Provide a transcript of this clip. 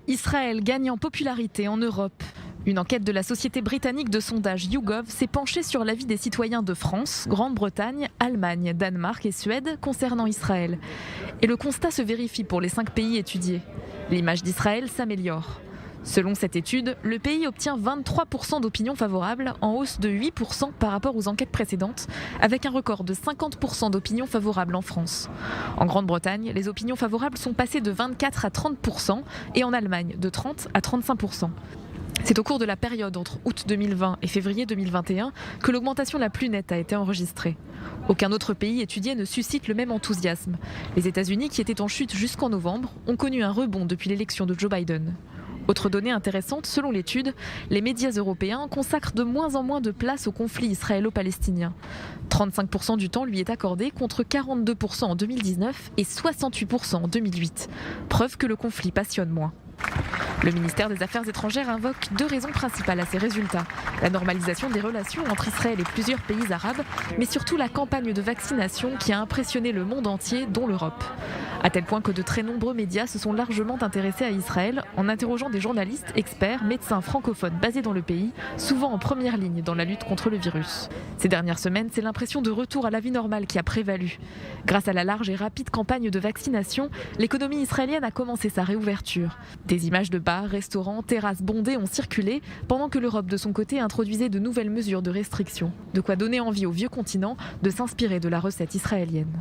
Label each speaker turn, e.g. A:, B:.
A: Israël gagne en popularité en Europe. Une enquête de la société britannique de sondage YouGov s'est penchée sur l'avis des citoyens de France, Grande-Bretagne, Allemagne, Danemark et Suède concernant Israël. Et le constat se vérifie pour les 5 pays étudiés. L'image d'Israël s'améliore. Selon cette étude, le pays obtient 23% d'opinions favorables, en hausse de 8% par rapport aux enquêtes précédentes, avec un record de 50% d'opinions favorables en France. En Grande-Bretagne, les opinions favorables sont passées de 24 à 30% et en Allemagne de 30 à 35%. C'est au cours de la période entre août 2020 et février 2021 que l'augmentation la plus nette a été enregistrée. Aucun autre pays étudié ne suscite le même enthousiasme. Les États-Unis, qui étaient en chute jusqu'en novembre, ont connu un rebond depuis l'élection de Joe Biden. Autre donnée intéressante, selon l'étude, les médias européens consacrent de moins en moins de place au conflit israélo-palestinien. 35% du temps lui est accordé contre 42% en 2019 et 68% en 2008. Preuve que le conflit passionne moins. Le ministère des Affaires étrangères invoque 2 raisons principales à ces résultats. La normalisation des relations entre Israël et plusieurs pays arabes, mais surtout la campagne de vaccination qui a impressionné le monde entier, dont l'Europe. À tel point que de très nombreux médias se sont largement intéressés à Israël en interrogeant des journalistes, experts, médecins francophones basés dans le pays, souvent en première ligne dans la lutte contre le virus. Ces dernières semaines, c'est l'impression de retour à la vie normale qui a prévalu. Grâce à la large et rapide campagne de vaccination, l'économie israélienne a commencé sa réouverture. Des images de bars, restaurants, terrasses bondées ont circulé, pendant que l'Europe de son côté introduisait de nouvelles mesures de restriction. De quoi donner envie au vieux continent de s'inspirer de la recette israélienne.